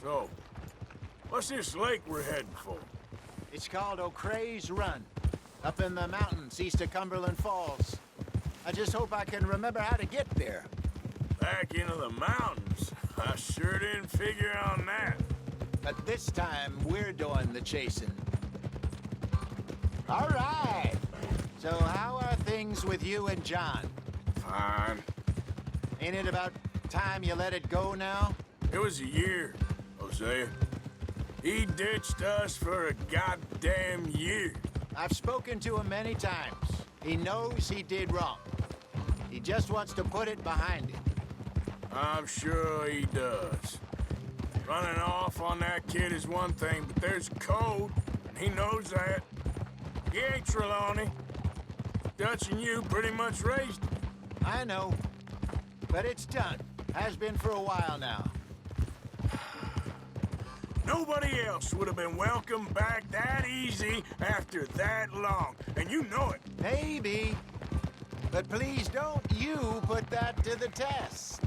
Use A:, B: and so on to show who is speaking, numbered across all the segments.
A: So, what's this lake we're heading for?
B: It's called O'Creagh's Run, up in the mountains east of Cumberland Falls. I just hope I can remember how to get there.
A: Back into the mountains? I sure didn't figure on that.
B: But this time, we're doing the chasing. All right. So how are things with you and John?
A: Fine.
B: Ain't it about time you let it go now?
A: It was a year, Hosea. He ditched us for a goddamn year.
B: I've spoken to him many times. He knows he did wrong. He just wants to put it behind him.
A: I'm sure he does. Running off on that kid is one thing, but there's code, and he knows that. He ain't Trelawney. Dutch and you pretty much raised him.
B: I know. But it's done. Has been for a while now.
A: Nobody else would have been welcomed back that easy after that long, and you know it.
B: Maybe. But please don't you put that to the test.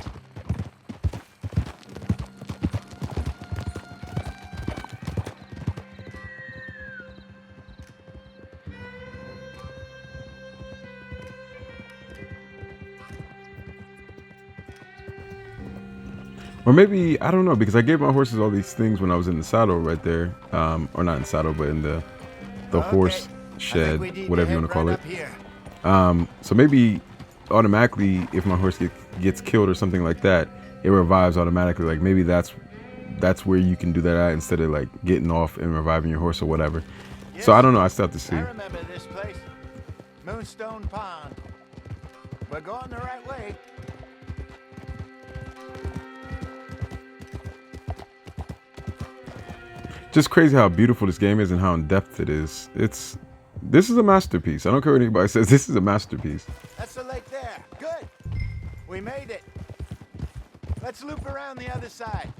C: Or maybe, I don't know, because I gave my horses all these things when I was in the saddle right there. Or not in saddle, but in the horse shed, whatever you want to call it. So maybe automatically, if my horse gets killed or something like that, it revives automatically. Like maybe that's where you can do that at instead of like getting off and reviving your horse or whatever. Yes, so I don't know. I still have to see.
B: I remember this place. Moonstone Pond. We're going the right way.
C: Just crazy how beautiful this game is and how in depth it is. This is a masterpiece. I don't care what anybody says. This is a masterpiece.
B: That's the lake there. Good. We made it. Let's loop around the other side.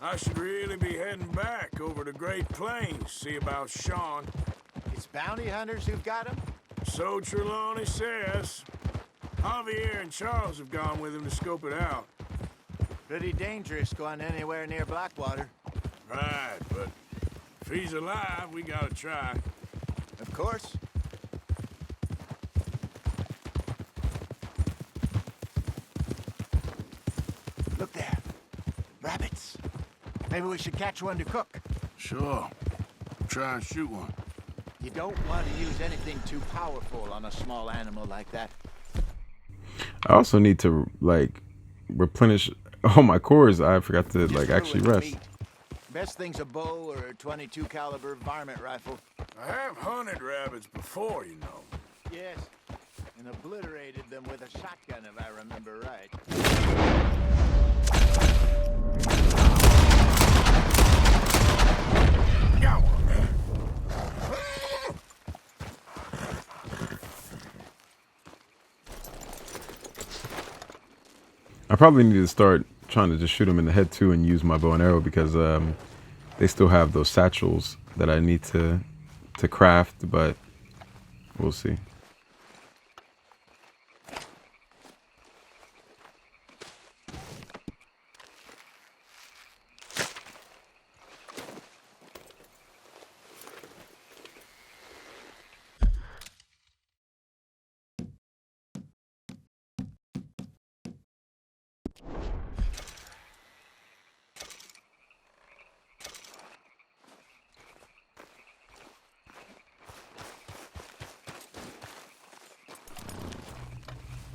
A: I should really be heading back over to Great Plains, see about Sean.
B: It's bounty hunters who've got him?
A: So Trelawney says. Javier and Charles have gone with him to scope it out.
B: Pretty dangerous going anywhere near Blackwater.
A: Right, but if he's alive, we gotta try.
B: Of course. Look there. Rabbits. Maybe we should catch one to cook.
A: Sure. Try and shoot one.
B: You don't want to use anything too powerful on a small animal like that.
C: I also need to like replenish all my cores. I forgot to like actually rest.
B: Best thing's a bow or a .22 caliber varmint rifle.
A: I have hunted rabbits before, you know.
B: Yes, and obliterated them with a shotgun if I remember right.
A: Got one, man.
C: I probably need to start trying to just shoot them in the head too and use my bow and arrow because they still have those satchels that I need to craft, but we'll see.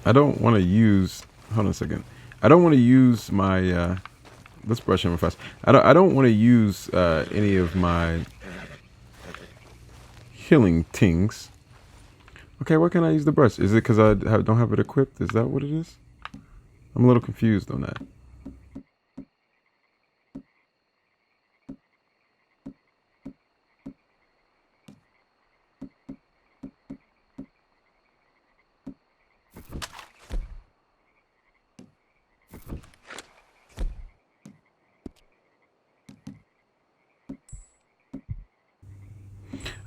C: I don't want to use, hold on a second. I don't want to use my, let's brush him fast. I don't want to use any of my healing tings. Okay, why can't I use the brush? Is it because I don't have it equipped? Is that what it is? I'm a little confused on that.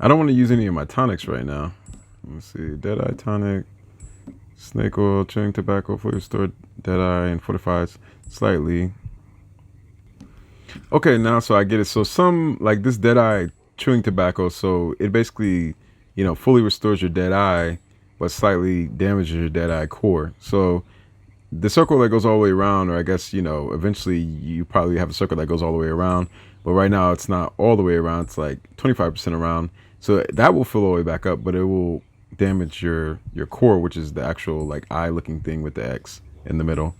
C: I don't want to use any of my tonics right now. Let's see, Deadeye tonic, Snake oil, chewing tobacco, fully restored deadeye, and fortifies slightly. Okay, now so I get it. So some like this deadeye chewing tobacco, so it basically, fully restores your deadeye, but slightly damages your deadeye core. So the circle that goes all the way around, or I guess, eventually you probably have a circle that goes all the way around, but right now it's not all the way around. It's like 25% around. So that will fill all the way back up, but it will damage your core, which is the actual like eye looking thing with the X in the middle.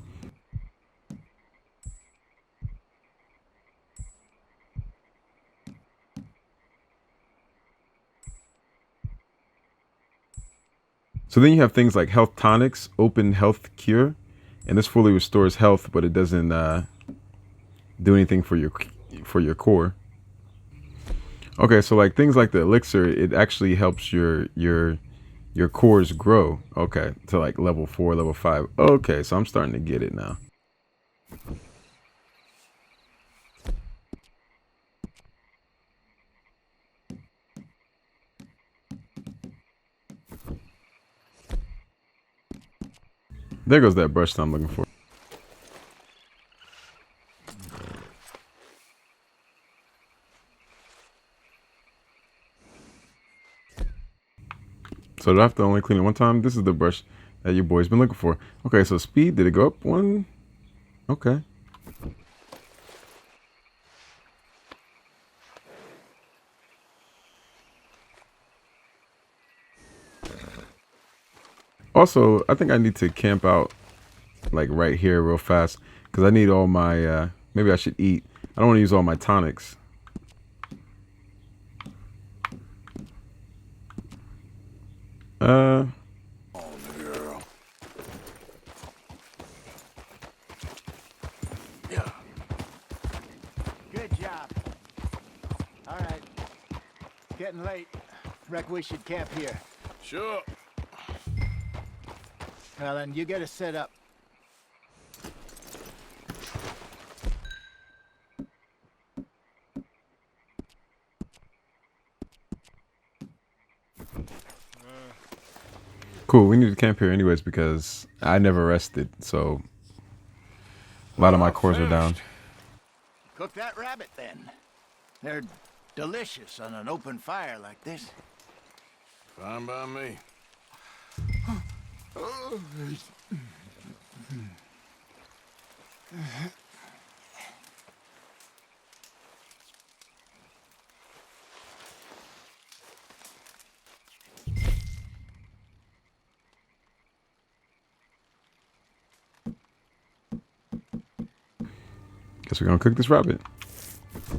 C: So then you have things like health tonics, open health cure, and this fully restores health, but it doesn't do anything for your core. Okay, so like things like the elixir, it actually helps your cores grow. Okay, to like level 4, level 5. Okay, so I'm starting to get it now. There goes that brush that I'm looking for. So do I have to only clean it one time? This is the brush that your boy's been looking for. Okay, so speed, did it go up one? Okay. Also, I think I need to camp out like right here real fast because I need all my, maybe I should eat. I don't want to use all my tonics.
A: Oh, girl. Yeah.
B: Good job. All right. Getting late. Reckon we should camp here.
A: Sure.
B: Well, then you get us set up.
C: Cool, we need to camp here anyways because I never rested, so a lot of my cores are down.
B: Cook that rabbit then. They're delicious on an open fire like this.
A: Fine by me.
C: Guess we're gonna cook this rabbit.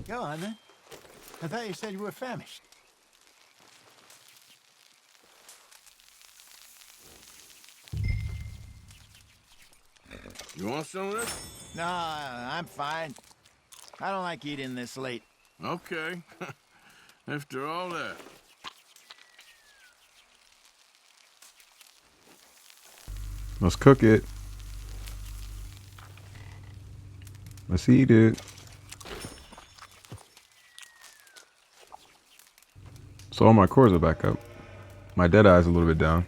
B: Go on then. I thought you said you were famished.
A: You want some of this?
B: No, I'm fine. I don't like eating this late.
A: Okay. After all that.
C: Let's cook it. Let's eat it. So all my cores are back up. My dead eye's a little bit down.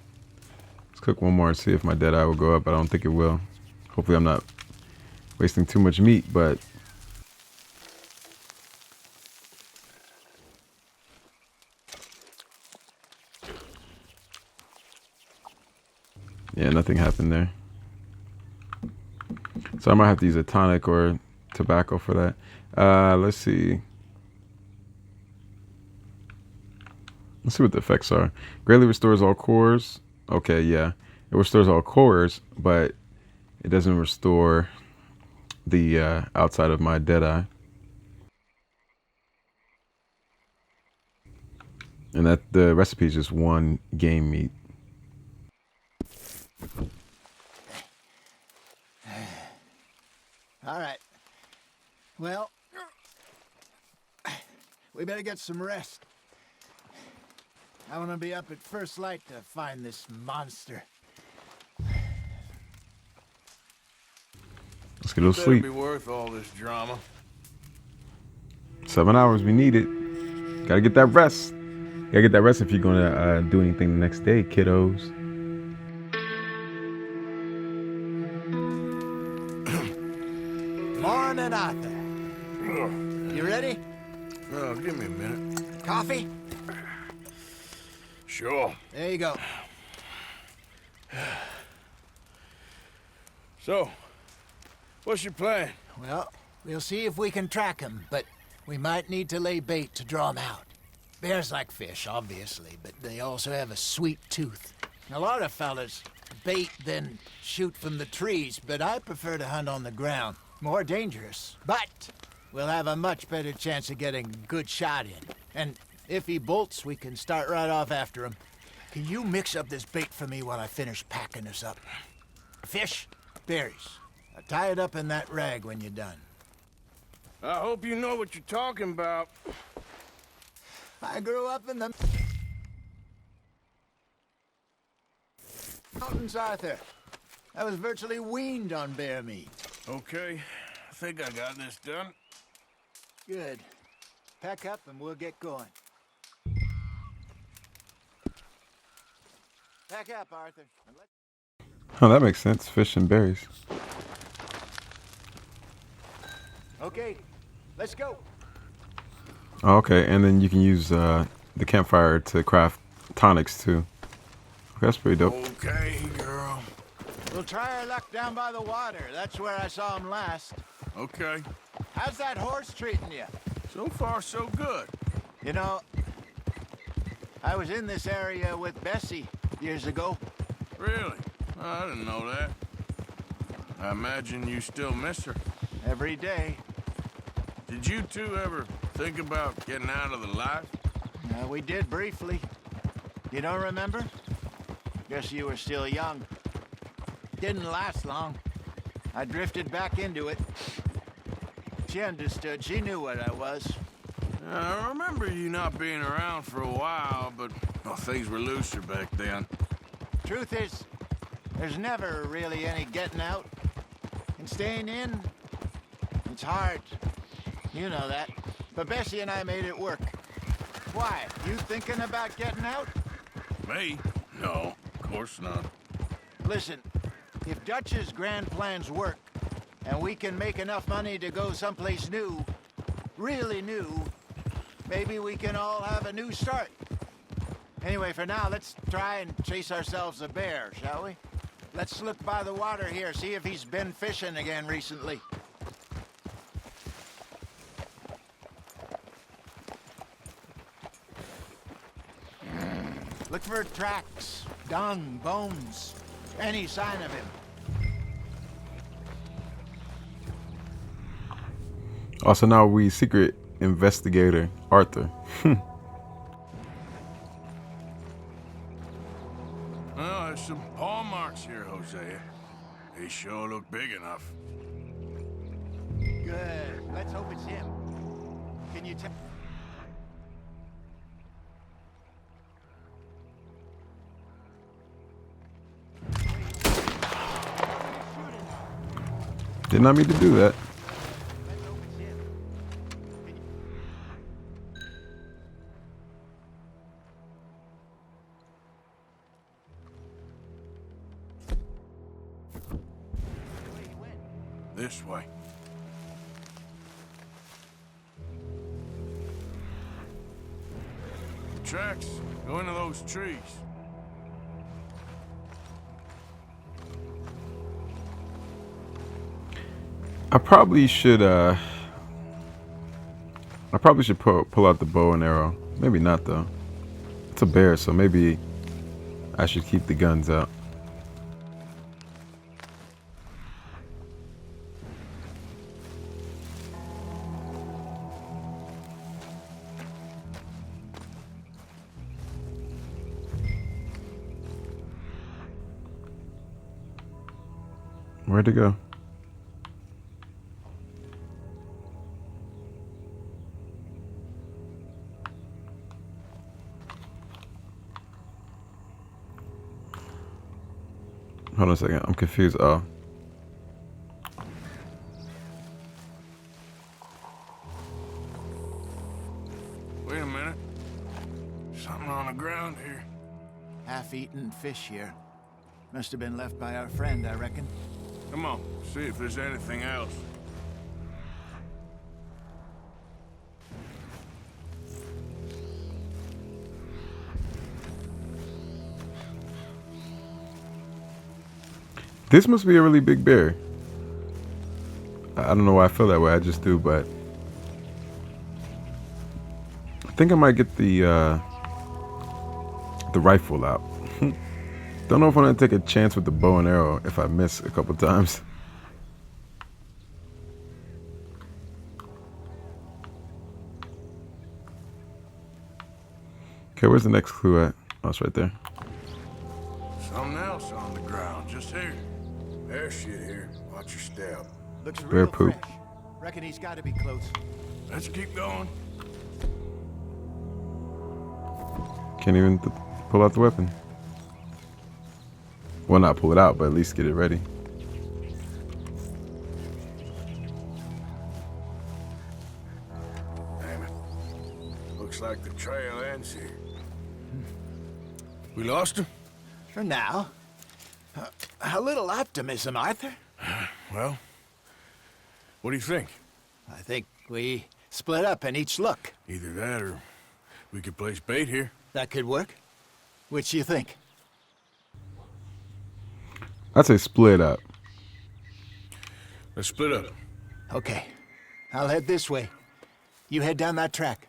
C: Let's cook one more and see if my dead eye will go up. I don't think it will. Hopefully I'm not wasting too much meat, but yeah, nothing happened there. So I might have to use a tonic or tobacco for that. Let's see. Let's see what the effects are. Greatly restores all cores. Okay, yeah. It restores all cores, but it doesn't restore the outside of my dead eye. And that the recipe is just one game meat.
B: All right. Well, we better get some rest. I want to be up at first light to find this monster.
C: Let's get a little sleep.
A: Better be worth all this drama.
C: 7 hours, we need it. Gotta get that rest. Gotta get that rest if you're gonna do anything the next day, kiddos.
B: Morning, Arthur. You ready?
A: Oh, give me a minute.
B: Coffee?
A: Sure.
B: There you go.
A: So, what's your plan?
B: Well, we'll see if we can track him, but we might need to lay bait to draw him out. Bears like fish, obviously, but they also have a sweet tooth. A lot of fellas bait then shoot from the trees, but I prefer to hunt on the ground. More dangerous, but we'll have a much better chance of getting a good shot in. And if he bolts, we can start right off after him. Can you mix up this bait for me while I finish packing this up? Fish, berries. I'll tie it up in that rag when you're done.
A: I hope you know what you're talking about.
B: I grew up in the mountains, Arthur. I was virtually weaned on bear meat.
A: Okay, I think I got this done.
B: Good. Pack up and we'll get going. Pack up, Arthur.
C: Oh, that makes sense. Fish and berries.
B: Okay, let's go.
C: Oh, okay, and then you can use the campfire to craft tonics too. Okay, that's pretty dope.
A: Okay, girl.
B: We'll try our luck down by the water. That's where I saw him last.
A: Okay.
B: How's that horse treating you?
A: So far, so good.
B: You know, I was in this area with Bessie years ago.
A: Really? I didn't know that. I imagine you still miss her.
B: Every day.
A: Did you two ever think about getting out of the life?
B: We did briefly. You don't remember? Guess you were still young. Didn't last long. I drifted back into it. She understood. She knew what I was.
A: I remember you not being around for a while, but well, things were looser back then.
B: Truth is, there's never really any getting out. And staying in, it's hard. You know that. But Bessie and I made it work. Why? You thinking about getting out?
A: Me? No, of course not.
B: Listen, if Dutch's grand plans work, and we can make enough money to go someplace new, really new, maybe we can all have a new start. Anyway, for now, let's try and chase ourselves a bear, shall we? Let's look by the water here, see if he's been fishing again recently. Look for tracks, dung, bones, any sign of him.
C: Also, now we secret investigator Arthur.
A: Well, there's some paw marks here, Hosea. They sure look big enough.
B: Good. Let's hope it's him. Can you tell?
C: Did not mean to do that.
B: Let's hope it's him. Can you... Where he went?
A: This way. The tracks go into those trees.
C: I probably should pull out the bow and arrow. Maybe not though. It's a bear, so maybe I should keep the guns out. Where'd it go? Hold on a second, I'm confused. Oh.
A: Wait a minute. Something on the ground here.
B: Half-eaten fish here. Must have been left by our friend, I reckon.
A: Come on, see if there's anything else.
C: This must be a really big bear. I don't know why I feel that way. I just do, but I think I might get the rifle out. Don't know if I'm gonna take a chance with the bow and arrow if I miss a couple times. Okay, where's the next clue at? Oh, it's right there.
A: Something else on the ground, just here. There's shit here. Watch your step.
B: Looks
C: Bear
B: real
C: poop.
B: fresh. Reckon he's got to be close.
A: Let's keep going.
C: Can't even pull out the weapon. Well, not pull it out, but at least get it ready.
A: Damn it. Looks like the trail ends here. We lost him?
B: For now. A little optimism, Arthur.
A: Well, what do you think?
B: I think we split up and each look.
A: Either that or we could place bait here.
B: That could work. Which you think?
C: I'd say split up.
A: Let's split up.
B: Okay. I'll head this way. You head down that track.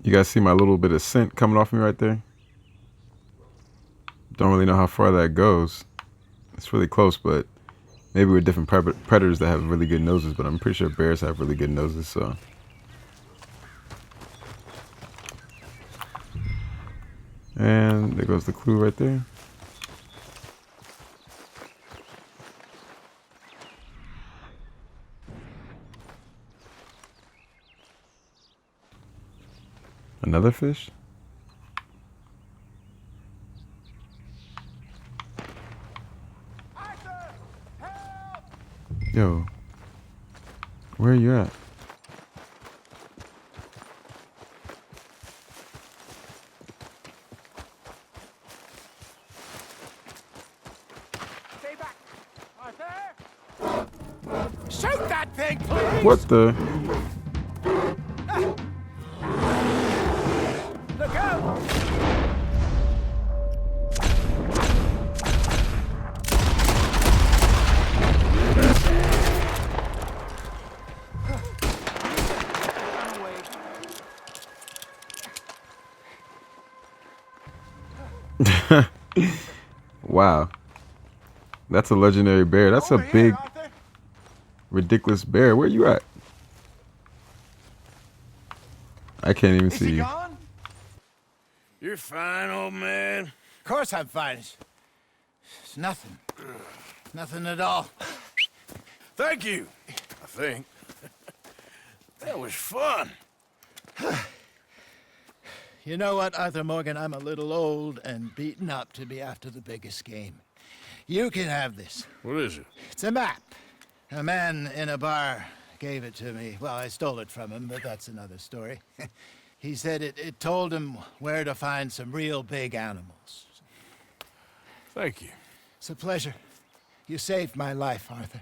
C: You guys see my little bit of scent coming off me right there? Don't really know how far that goes. It's really close, but maybe with different predators that have really good noses, but I'm pretty sure bears have really good noses, so. And there goes the clue right there. Another fish? Yo, where are you at?
B: Stay back, Arthur! Shoot that thing, please!
C: What the?
B: Look out!
C: Wow. That's a legendary bear. That's a big, ridiculous bear. Where you at? I can't even see you.
B: Gone?
A: You're fine, old man.
B: Of course I'm fine. It's nothing. Nothing at all.
A: Thank you, I think. That was fun.
B: You know what, Arthur Morgan? I'm a little old and beaten up to be after the biggest game. You can have this.
A: What is it?
B: It's a map. A man in a bar gave it to me. Well, I stole it from him, but that's another story. He said it told him where to find some real big animals.
A: Thank you.
B: It's a pleasure. You saved my life, Arthur.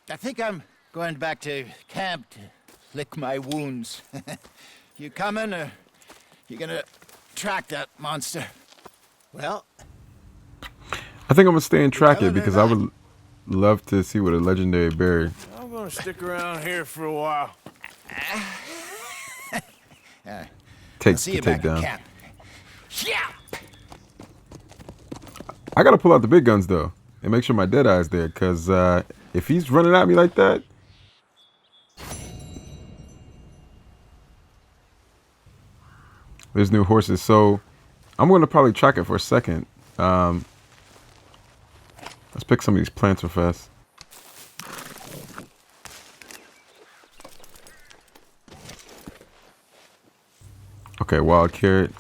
B: I think I'm going back to camp to lick my wounds. You coming, or you gonna track that monster? Well,
C: I think I'm gonna stay and track it because I would love to see what a legendary bear.
A: I'm gonna stick around here for a while.
C: Takes
B: see
C: to
B: you
C: take
B: back at
C: down.
B: camp. Yeah.
C: I gotta pull out the big guns though and make sure my dead eye's there, cause if he's running at me like that. There's new horses, so I'm gonna probably track it for a second. Let's pick some of these plants real fast. Okay, wild carrot.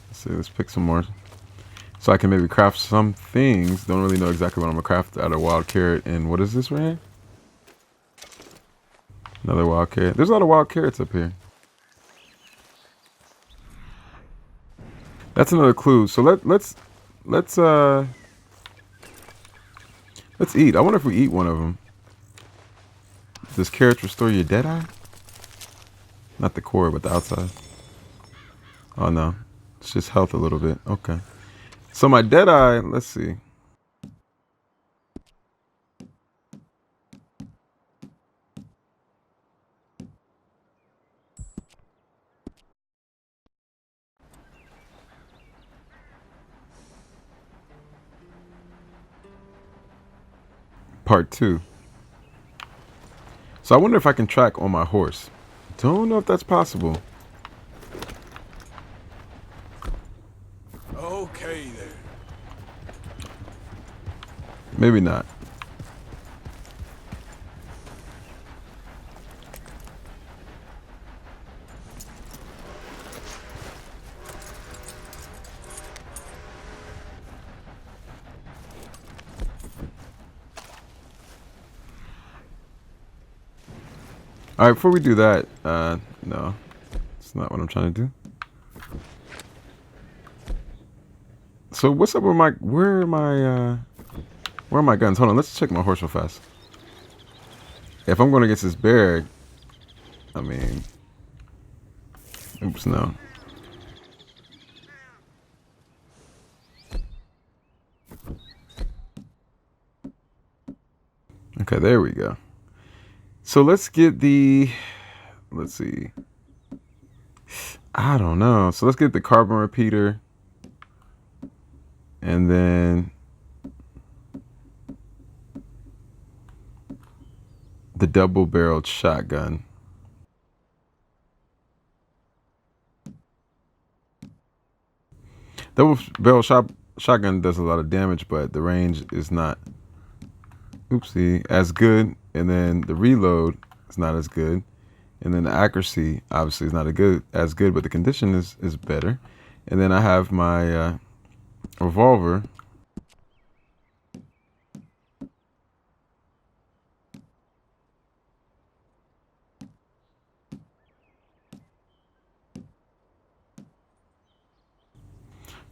C: Let's see, let's pick some more. So I can maybe craft some things. Don't really know exactly what I'm gonna craft out of wild carrot. And what is this right here? Another wild carrot. There's a lot of wild carrots up here. That's another clue. So let's eat. I wonder if we eat one of them. Does carrots restore your dead eye? Not the core, but the outside. Oh no, it's just health a little bit. Okay. So my dead eye, let's see. Part 2. So I wonder if I can track on my horse. Don't know if that's possible.
A: Okay there.
C: Maybe not. All right, before we do that, no, it's not what I'm trying to do. So what's up with my, where are my guns? Hold on, let's check my horse real fast. If I'm going against this bear, I mean, oops, no. Okay, there we go. So let's get the, let's see. I don't know. So let's get the carbon repeater. And then the double-barreled shotgun. Double-barrel shotgun does a lot of damage, but the range is not, oopsie, as good. And then the reload is not as good. And then the accuracy obviously is not as good, but the condition is better. And then I have my revolver.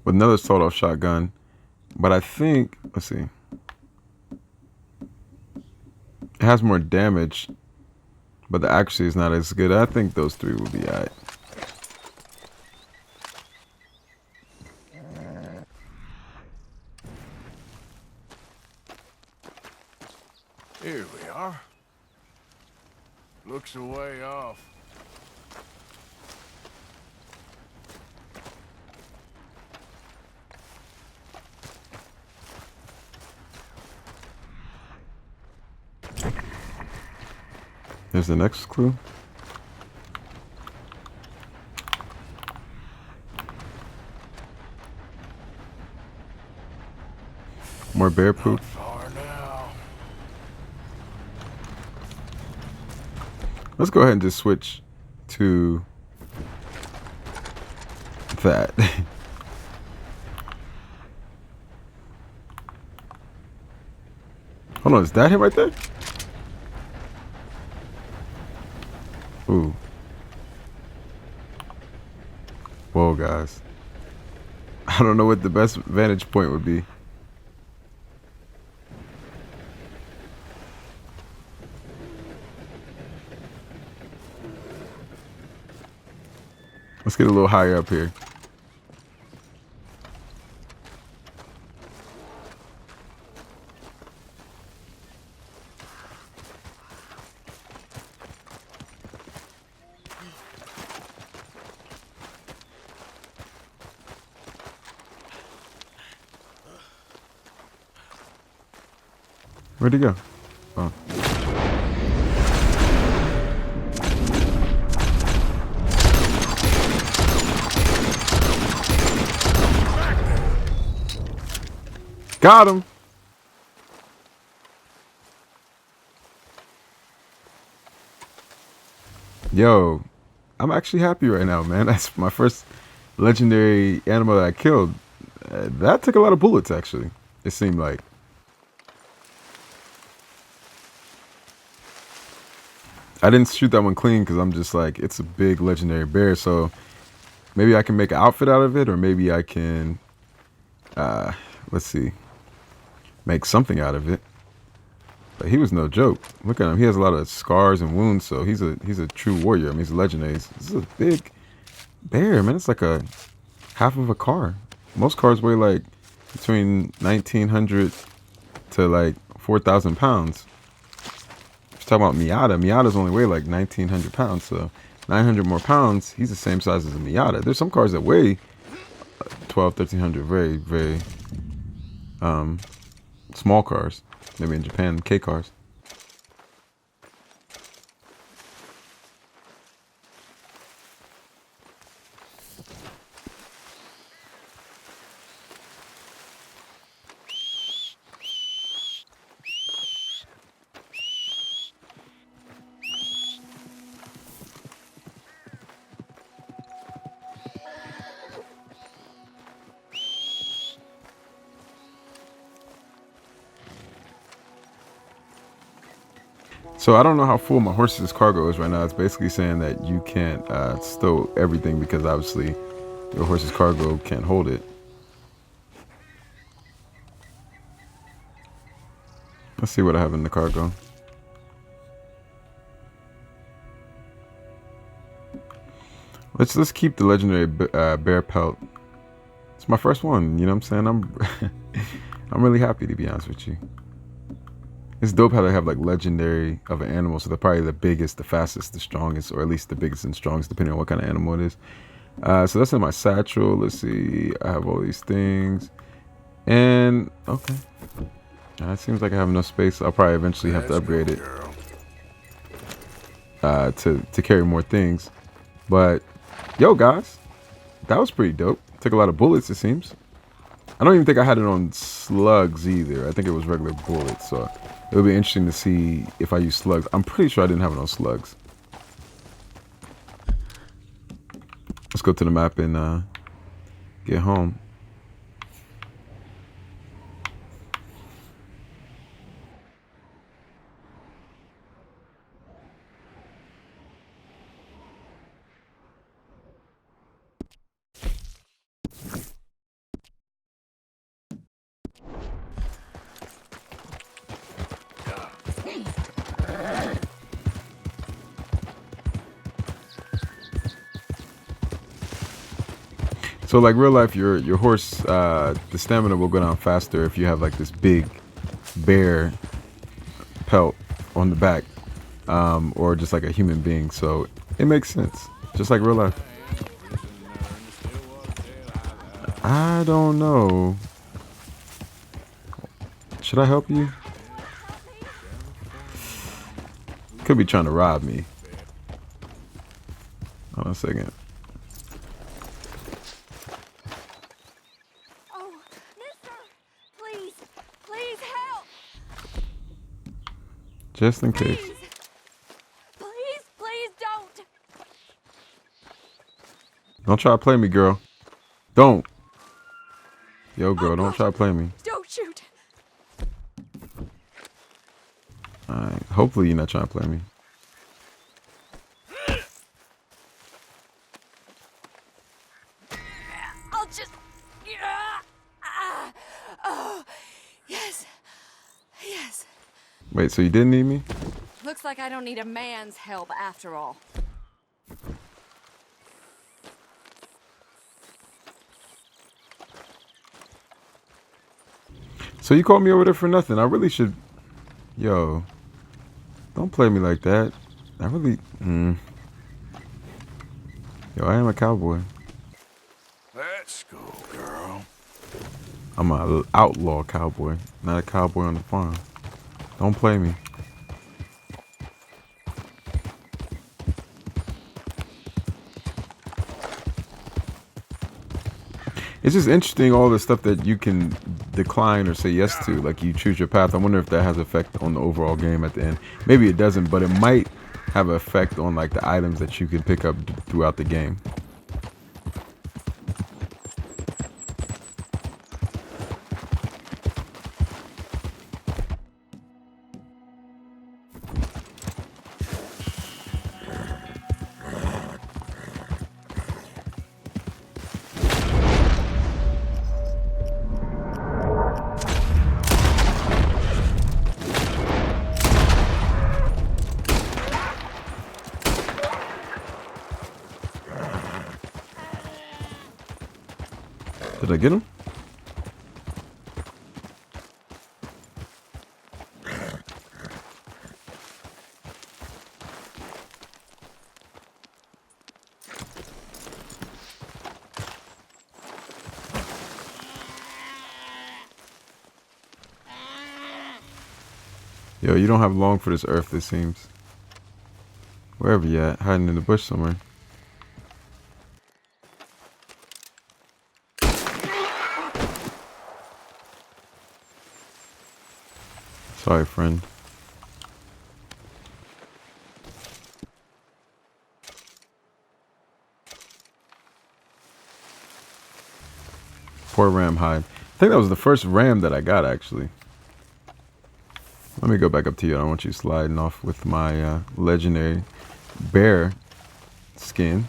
C: With another sawed-off shotgun. But I think, let's see. It has more damage, but the accuracy is not as good. I think those three will be alright.
A: Here we are. Looks a way off.
C: Here's the next clue. More bear poop.
A: Not far now.
C: Let's go ahead and just switch to that. Hold on, is that him right there? Ooh. Whoa, guys. I don't know what the best vantage point would be. Let's get a little higher up here. Where'd he go? Oh. Got him. Yo, I'm actually happy right now, man. That's my first legendary animal that I killed. That took a lot of bullets, actually. It seemed like. I didn't shoot that one clean because I'm just like, it's a big legendary bear. So maybe I can make an outfit out of it, or maybe I can, let's see, make something out of it. But he was no joke. Look at him. He has a lot of scars and wounds, so he's a true warrior. I mean, he's a legendary. This is a big bear, man. It's like a half of a car. Most cars weigh like between 1,900 to like 4,000 pounds. Just talking about Miata. Miatas only weigh like 1,900 pounds, so 900 more pounds. He's the same size as a Miata. There's some cars that weigh 12, 1,300. Very, very small cars. Maybe in Japan, K cars. So I don't know how full my horse's cargo is right now. It's basically saying that you can't stow everything because obviously your horse's cargo can't hold it. Let's see what I have in the cargo. Let's keep the legendary bear pelt. It's my first one. You know what I'm saying? I'm really happy, to be honest with you. It's dope how they have like legendary of an animal, so they're probably the biggest, the fastest, the strongest, or at least the biggest and strongest, depending on what kind of animal it is. So that's in my satchel. Let's see. I have all these things, and okay, it seems like I have enough space. I'll probably eventually have to upgrade it to carry more things. But yo, guys, that was pretty dope. Took a lot of bullets, it seems. I don't even think I had it on slugs either. I think it was regular bullets, so it would be interesting to see if I use slugs. I'm pretty sure I didn't have it on slugs. Let's go to the map and get home. So like real life, your horse, the stamina will go down faster if you have like this big bear pelt on the back, or just like a human being. So it makes sense, just like real life. I don't know. Should I help you? Could be trying to rob me. Hold on a second. Just in case.
D: Please don't.
C: Don't try to play me, girl. Don't. Yo, girl, don't try to play me.
D: Don't shoot.
C: Alright. Hopefully you're not trying to play me.
D: I'll just... Oh, yes. Yes.
C: Wait, so you didn't need me?
D: Looks like I don't need a man's help after all.
C: So you called me over there for nothing. I really should... Yo. Don't play me like that. I really... Yo, I am a cowboy.
A: Let's go, girl.
C: I'm an outlaw cowboy, not a cowboy on the farm. Don't play me. It's just interesting, all the stuff that you can decline or say yes to, like you choose your path. I wonder if that has effect on the overall game at the end. Maybe it doesn't, but it might have an effect on like the items that you can pick up throughout the game. Did I get him? Yo, you don't have long for this earth, it seems. Wherever you at, hiding in the bush somewhere. Sorry, friend. Poor ram hide. I think that was the first ram that I got, actually. Let me go back up to you. I don't want you sliding off with my legendary bear skin.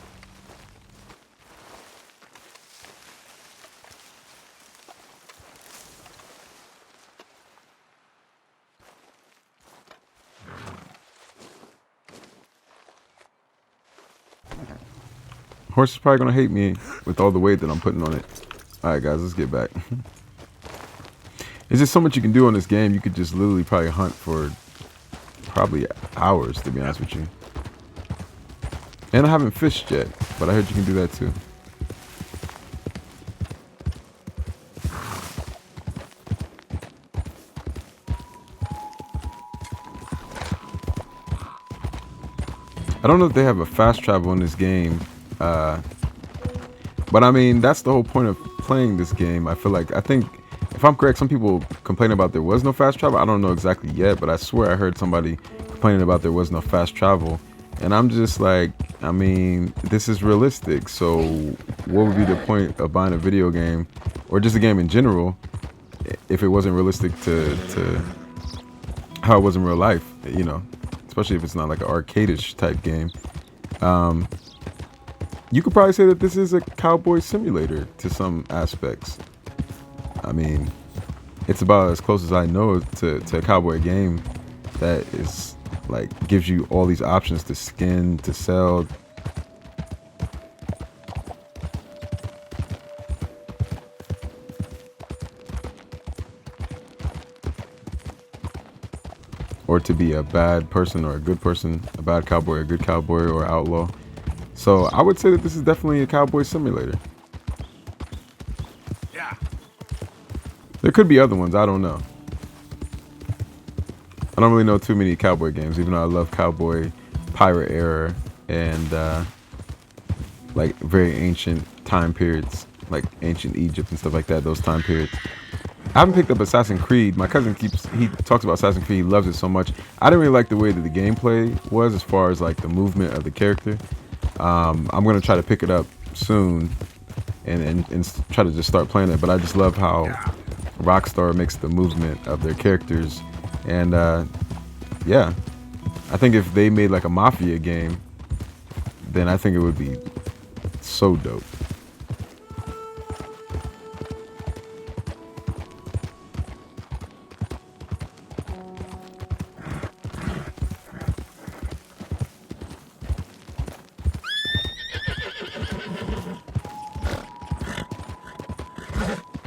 C: Horse is probably gonna hate me with all the weight that I'm putting on it. Alright guys, let's get back. There's just so much you can do on this game. You could just literally probably hunt for probably hours, to be honest with you. And I haven't fished yet, but I heard you can do that too. I don't know if they have a fast travel in this game, but I mean, that's the whole point of playing this game. I think, if I'm correct, some people complain about there was no fast travel. I don't know exactly yet, but I swear I heard somebody complaining about there was no fast travel. And I'm just like, I mean, this is realistic. So what would be the point of buying a video game or just a game in general if it wasn't realistic to how it was in real life, you know, especially if it's not like an arcade-ish type game. You could probably say that this is a cowboy simulator to some aspects. I mean, it's about as close as I know to a cowboy game that is like gives you all these options to skin, to sell. Or to be a bad person or a good person, a bad cowboy, a good cowboy, or outlaw. So I would say that this is definitely a cowboy simulator.
A: Yeah.
C: There could be other ones, I don't know. I don't really know too many cowboy games, even though I love cowboy, pirate era, and like very ancient time periods, like ancient Egypt and stuff like that, those time periods. I haven't picked up Assassin's Creed. My cousin he talks about Assassin's Creed, he loves it so much. I didn't really like the way that the gameplay was as far as like the movement of the character. I'm gonna try to pick it up soon and try to just start playing it, but I just love how Rockstar makes the movement of their characters. And yeah, I think if they made like a Mafia game, then I think it would be so dope.